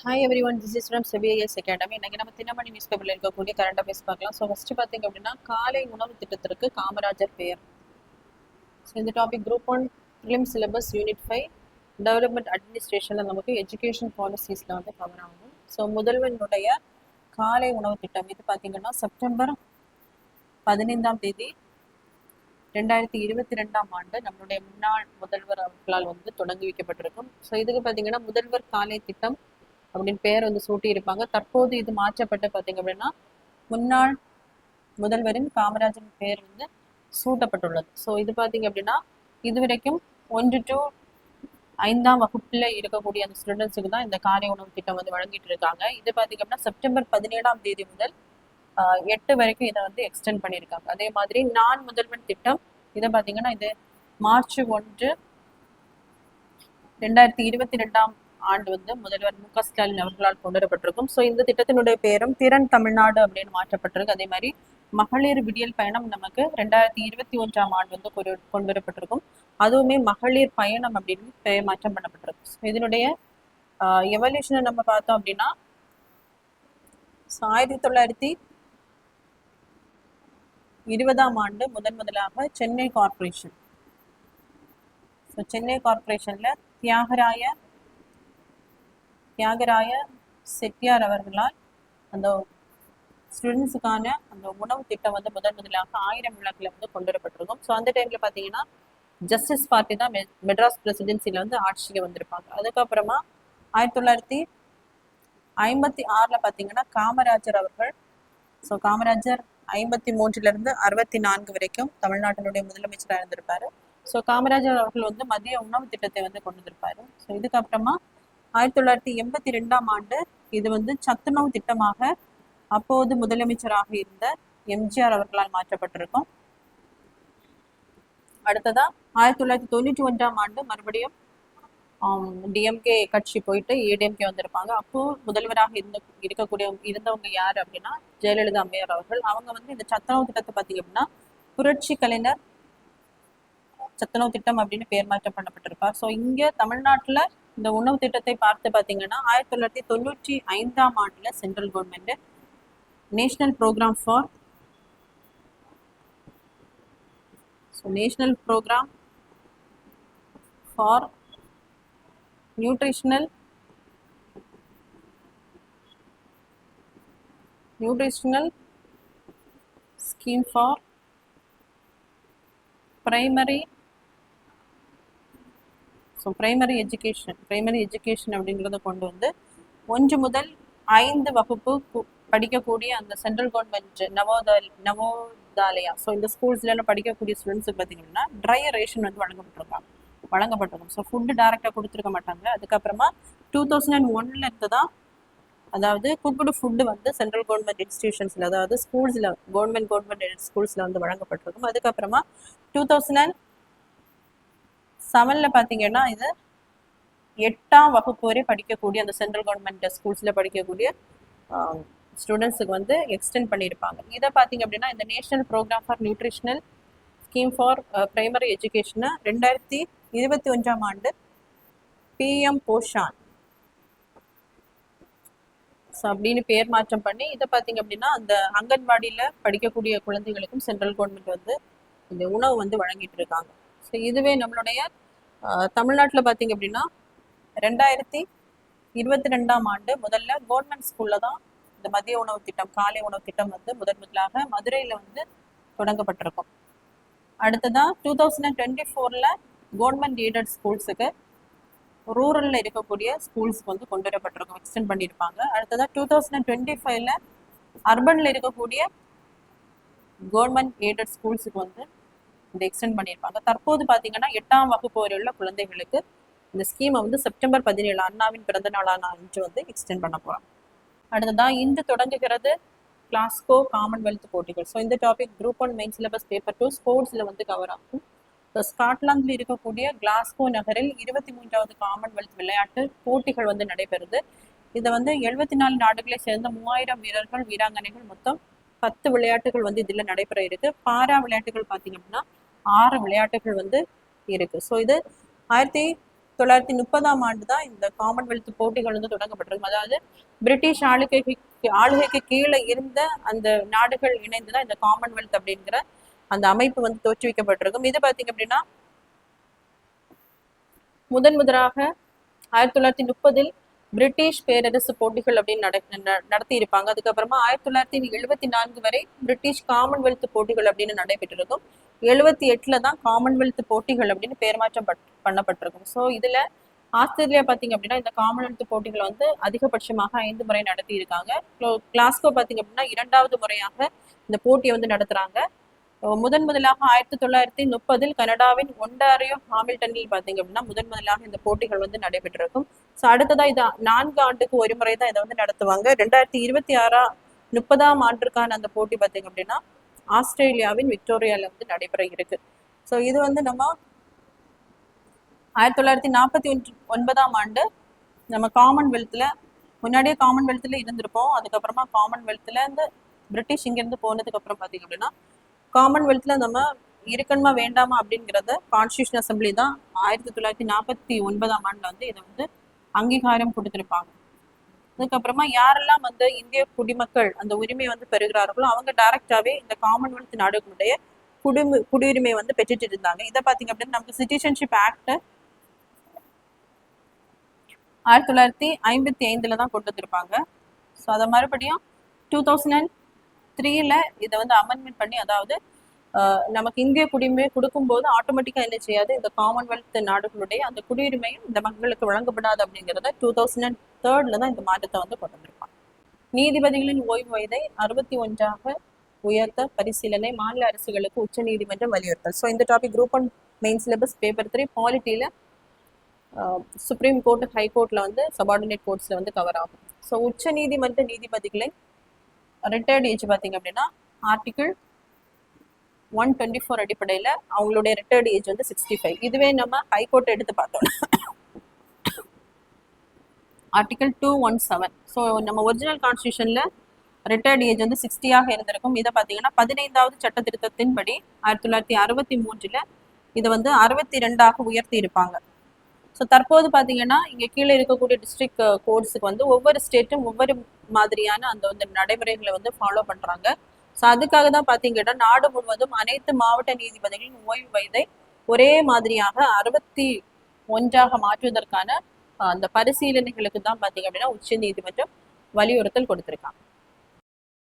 Hi everyone, this is from செபிஐஎஸ் academy. இன்னைக்கு நம்ம தினமணி நியூஸ் பேப்பரில் இருக்கக்கூடிய கரண்ட் அஃபேர்ஸ் பார்க்கலாம். ஸோ ஃபஸ்ட்டு பார்த்தீங்க அப்படின்னா, காலை உணவு திட்டத்திற்கு காமராஜர் பெயர். ஸோ இந்த topic group 1 prelim syllabus unit 5 development அட்மினிஸ்ட்ரேஷனில் நமக்கு எஜுகேஷன் பாலிசிஸில் வந்து கவர் ஆகும். ஸோ முதல்வனுடைய காலை உணவு திட்டம் இது பார்த்தீங்கன்னா செப்டம்பர் 15ஆம் தேதி 2022ஆம் ஆண்டு நம்மளுடைய முன்னாள் முதல்வர் அவர்களால் வந்து தொடங்கி வைக்கப்பட்டிருக்கும். ஸோ இதுக்கு பார்த்தீங்கன்னா முதல்வர் காலை திட்டம் அப்படின்னு பேர் வந்து சூட்டி இருப்பாங்க. தற்போது இது மாற்றப்பட்டு பார்த்தீங்க அப்படின்னா முன்னாள் முதல்வரின் காமராஜரின் பெயர் வந்து சூட்டப்பட்டுள்ளது. ஸோ இது பார்த்தீங்க அப்படின்னா இதுவரைக்கும் 1 to 5ஆம் வகுப்புல இருக்கக்கூடிய அந்த ஸ்டூடெண்ட்ஸுக்கு தான் இந்த காலை உணவு திட்டம் வந்து வழங்கிட்டு இருக்காங்க. இது பார்த்தீங்க அப்படின்னா செப்டம்பர் 17ஆம் தேதி முதல் 8 வரைக்கும் இதை வந்து எக்ஸ்டெண்ட் பண்ணியிருக்காங்க. அதே மாதிரி நான் முதல்வன் திட்டம் இதை பார்த்தீங்கன்னா இது மார்ச் 1 2022ஆம் ஆண்டு வந்து முதல்வர் மு.க. ஸ்டாலின் அவர்களால் கொண்டு வரப்பட்டிருக்கும். ஸோ இந்த திட்டத்தினுடைய பேரும் திறன் தமிழ்நாடு அப்படின்னு மாற்றப்பட்டிருக்கு. அதே மாதிரி மகளிர் விடியல் பயணம் நமக்கு 2021ஆம் ஆண்டு வந்து கொண்டு வரப்பட்டிருக்கும். அதுவுமே மகளிர் பயணம் அப்படின்னு பெயர் மாற்றம் பண்ணப்பட்டிருக்கு. ஸோ இதனுடைய எவல்யூஷனை நம்ம பார்த்தோம் அப்படின்னா 1920ஆம் ஆண்டு முதலாக சென்னை கார்பரேஷன், ஸோ சென்னை கார்பரேஷன்ல தியாகராய செட்டியார் அவர்களால் அந்த ஸ்டூடெண்ட்ஸுக்கான அந்த உணவு திட்டம் வந்து முதலாக 1000 விளக்குல வந்து கொண்டு வரப்பட்டிருக்கும். ஸோ அந்த டைம்ல பார்த்தீங்கன்னா ஜஸ்டிஸ் பார்ட்டி தான் மெட்ராஸ் பிரசிடென்சில வந்து ஆட்சிக்கு வந்திருப்பாங்க. அதுக்கப்புறமா 1956ல் பார்த்தீங்கன்னா காமராஜர் அவர்கள், ஸோ காமராஜர் 53 64 வரைக்கும் தமிழ்நாட்டினுடைய முதலமைச்சராக இருந்திருப்பாரு. ஸோ காமராஜர் அவர்கள் வந்து மதிய உணவு திட்டத்தை வந்து கொண்டு வந்திருப்பாரு. ஸோ இதுக்கப்புறமா 1982ஆம் ஆண்டு இது வந்து சத்துணவு திட்டமாக அப்போது முதலமைச்சராக இருந்த எம்ஜிஆர் அவர்களால் மாற்றப்பட்டிருக்கும். அடுத்ததா 1991ஆம் ஆண்டு மறுபடியும் டிஎம்கே கட்சி போயிட்டு ஏடிஎம்கே வந்திருப்பாங்க. அப்போ முதல்வராக இருந்தவங்க யார் அப்படின்னா ஜெயலலிதா அம்மையார் அவர்கள். அவங்க வந்து இந்த சத்துணவு திட்டத்தை பார்த்தீங்க அப்படின்னா புரட்சி கலைஞர் சத்துணவு திட்டம் அப்படின்னு பேர் மாற்றம் பண்ணப்பட்டிருப்பார். ஸோ இங்க தமிழ்நாட்டுல இந்த உணவு திட்டத்தை பார்த்து பார்த்தீங்கன்னா 1995ஆம் ஆண்டுல central government national programme for nutritional scheme for primary education அப்படிங்கிறத கொண்டு வந்து 1 முதல் 5 வகுப்பு படிக்கக்கூடிய அந்த சென்ட்ரல் கவர்மெண்ட் நவோதயா, ஸோ இந்த ஸ்கூல்ஸ்லாம் படிக்கக்கூடிய ஸ்டூடெண்ட்ஸுக்கு பார்த்தீங்கன்னா ட்ரை ரேஷன் வந்து வழங்கப்பட்டிருக்கும். ஸோ ஃபுட்டு டைரெக்டாக கொடுத்துருக்க மாட்டாங்க. அதுக்கப்புறமா 2001ல் இருந்து தான் அதாவது குக்குடு ஃபுட்டு வந்து சென்ட்ரல் கவர்மெண்ட் இன்ஸ்டிடியூஷன்ஸில், அதாவது ஸ்கூல்ஸில் கவர்மெண்ட் ஸ்கூல்ஸில் வந்து வழங்கப்பட்டிருக்கும். அதுக்கப்புறமா 2007ல் பார்த்தீங்கன்னா இது 8ஆம் வகுப்பு வரை படிக்கக்கூடிய அந்த சென்ட்ரல் கவர்மெண்ட் ஸ்கூல்ஸில் படிக்கக்கூடிய ஸ்டூடெண்ட்ஸுக்கு வந்து எக்ஸ்டெண்ட் பண்ணியிருப்பாங்க. இதை பார்த்தீங்க அப்படின்னா இந்த national programme for nutritional scheme for primary எஜுகேஷனை 2021ஆம் ஆண்டு பிஎம் போஷான் ஸோ அப்படின்னு பேர் மாற்றம் பண்ணி இதை பார்த்தீங்க அப்படின்னா அந்த அங்கன்வாடியில் படிக்கக்கூடிய குழந்தைகளுக்கும் சென்ட்ரல் கவர்மெண்ட் வந்து இந்த உணவு வந்து வழங்கிட்டு இருக்காங்க. ஸோ இதுவே நம்மளுடைய தமிழ்நாட்டில் பார்த்தீங்க அப்படின்னா 2022ஆம் ஆண்டு முதல்ல கவர்மெண்ட் ஸ்கூலில் தான் இந்த மதிய உணவு திட்டம், காலை உணவு திட்டம் வந்து முதலாக மதுரையில் வந்து தொடங்கப்பட்டிருக்கும். அடுத்ததான் 2024ல் கவர்மெண்ட் எய்டட் ஸ்கூல்ஸுக்கு ரூரலில் இருக்கக்கூடிய ஸ்கூல்ஸ்க்கு வந்து கொண்டு வரப்பட்டிருக்கும், எக்ஸ்டெண்ட் பண்ணியிருப்பாங்க. அடுத்ததான் 2025ல் அர்பனில் இருக்கக்கூடிய கவர்மெண்ட் எய்டட் ஸ்கூல்ஸுக்கு வந்து இந்த எக்ஸ்டெண்ட் பண்ணியிருப்பாங்க. தற்போது பார்த்தீங்கன்னா 8ஆம் வகுப்பு வரை உள்ள குழந்தைகளுக்கு இந்த ஸ்கீமை வந்து செப்டம்பர் 17 அண்ணாவின் பிறந்த நாளான அன்று வந்து எக்ஸ்டெண்ட் பண்ண போகிறோம். அடுத்ததான் இன்று தொடங்குகிறது கிளாஸ்கோ காமன்வெல்த் போட்டிகள். ஸோ இந்த topic group 1 main syllabus paper 2 ஸ்போர்ட்ஸில் வந்து கவர் ஆகும். ஸோ ஸ்காட்லாந்தில் இருக்கக்கூடிய கிளாஸ்கோ நகரில் 23வது காமன்வெல்த் விளையாட்டு போட்டிகள் வந்து நடைபெறுது. இதை வந்து 74 நாடுகளை சேர்ந்த 3000 வீரர்கள் வீராங்கனைகள் மொத்தம் 10 விளையாட்டுகள் வந்து இதில் நடைபெற இருக்கு. பாரா விளையாட்டுகள் பார்த்தீங்க அப்படின்னா 6 விளையாட்டுகள் வந்து இருக்கு. ஸோ இது 1930ஆம் ஆண்டு தான் இந்த காமன்வெல்த் போட்டிகள் வந்து தொடங்கப்பட்டிருக்கும். அதாவது பிரிட்டிஷ் ஆளுகைக்கு கீழே இருந்த அந்த நாடுகள் இணைந்துதான் இந்த காமன்வெல்த் அப்படிங்கிற அந்த அமைப்பு வந்து தோற்றுவிக்கப்பட்டிருக்கும். இது பாத்தீங்க அப்படின்னா முதலாக 1930 பிரிட்டிஷ் பேரரசு போட்டிகள் அப்படின்னு நடத்தி இருப்பாங்க. அதுக்கப்புறமா 1974 வரை பிரிட்டிஷ் காமன்வெல்த் போட்டிகள் அப்படின்னு நடைபெற்றிருக்கும். 78 தான் காமன்வெல்த் போட்டிகள் அப்படின்னு பேர் மாற்றம் பண்ணப்பட்டிருக்கும். ஸோ இதுல ஆஸ்திரேலியா பாத்தீங்க அப்படின்னா இந்த காமன்வெல்த் போட்டிகளை வந்து அதிகபட்சமாக 5 முறை நடத்தி இருக்காங்க. கிளாஸ்கோ பாத்தீங்க அப்படின்னா 2வது முறையாக இந்த போட்டியை வந்து நடத்துறாங்க. முதலாக 1930 கனடாவின் ஒன்டாரியோ ஹாமில்டனில் பாத்தீங்க அப்படின்னா முதலாக இந்த போட்டிகள் வந்து நடைபெற்றிருக்கும். ஸோ அடுத்ததா இது 4 ஆண்டுக்கு ஒரு முறை தான் இதை வந்து நடத்துவாங்க. 2026 30ஆம் ஆண்டிற்கான அந்த போட்டி பாத்தீங்க அப்படின்னா ஆஸ்திரேலியாவின் விக்டோரியால வந்து நடைபெற இருக்கு. ஸோ இது வந்து நம்ம 1949ஆம் ஆண்டு நம்ம காமன்வெல்த்ல முன்னாடியே காமன்வெல்த்ல இருந்திருப்போம். அதுக்கப்புறமா காமன்வெல்த்ல இந்த பிரிட்டிஷ் இங்கிருந்து போனதுக்கு அப்புறம் பாத்தீங்க அப்படின்னா காமன்வெல்த்ல நம்ம இருக்கணுமா வேண்டாமா அப்படிங்கிறத கான்ஸ்டியூஷன் அசம்பிளி தான் 1949ஆம் ஆண்டுல வந்து இதை வந்து அங்கீகாரம் கொடுத்திருப்பாங்க. அதுக்கப்புறமா யாரெல்லாம் வந்து இந்திய குடிமக்கள் அந்த உரிமையை வந்து பெறுகிறார்களோ அவங்க டைரக்டாவே இந்த காமன்வெல்த் நாடுகளுடைய குடியுரிமை வந்து பெற்றுட்டு இருந்தாங்க. இதை பாத்தீங்க அப்படின்னா நமக்கு சிட்டிசன்ஷிப் ஆக்ட் 1955 தான் கொண்டு வந்திருப்பாங்க. ஸோ அதை மறுபடியும் 2003 இதை வந்து அமெண்ட்மெண்ட் பண்ணி, அதாவது நமக்கு இந்திய குடியுரிமை கொடுக்கும்போது ஆட்டோமேட்டிக்கா என்ன செய்யாது, இந்த காமன்வெல்த் நாடுகளுடைய அந்த குடியுரிமையும் இந்த மக்களுக்கு வழங்கப்படாது அப்படிங்கிறத 2003 தான் இந்த மாற்றத்தை வந்து கொண்டு வந்திருப்பாங்க. நீதிபதிகளின் ஓய்வு வயதை 61 உயர்த்த பரிசீலனை, மாநில அரசுகளுக்கு உச்ச நீதிமன்றம் வலியுறுத்தல். ஸோ இந்த topic group 1 main syllabus paper 3 பாலிட்டியில சுப்ரீம் கோர்ட் ஹைகோர்ட்ல வந்து சபார்டினேட் கோர்ட்ஸ்ல வந்து கவர் ஆகும். ஸோ உச்ச நீதிமன்ற நீதிபதிகளை ரிட்டையர்ட் ஏஜ் பார்த்தீங்க அப்படின்னா ஆர்டிகிள் 124 அடிப்படையில் அவங்களுடைய ரிட்டையர்ட் ஏஜ் வந்து 65. இதுவே நம்ம ஹைகோர்ட் எடுத்து பார்த்தோம் ஆர்டிகிள் 217. ஸோ நம்ம ஒரிஜினல் கான்ஸ்டியூஷன்ல ரிட்டையர்ட் ஏஜ் வந்து 60 இருந்திருக்கும். இதை பார்த்தீங்கன்னா 15வது சட்ட திருத்தத்தின்படி 1963 இதை வந்து 62 உயர்த்தி இருப்பாங்க. ஸோ தற்போது பார்த்தீங்கன்னா இங்கே கீழே இருக்கக்கூடிய டிஸ்ட்ரிக்ட் கோர்ட்ஸுக்கு வந்து ஒவ்வொரு ஸ்டேட்டும் ஒவ்வொரு மாதிரியான அந்த நடைமுறைகளை வந்து ஃபாலோ பண்ணுறாங்க. ஸோ அதுக்காக தான் பார்த்தீங்கன்னா நாடு முழுவதும் அனைத்து மாவட்ட நீதிபதிகளின் ஓய்வு வயதை ஒரே மாதிரியாக 61 மாற்றுவதற்கான அந்த பரிசீலனைகளுக்கு தான் பார்த்தீங்க அப்படின்னா உச்ச நீதிமன்றம் வலியுறுத்தல் கொடுத்துருக்காங்க.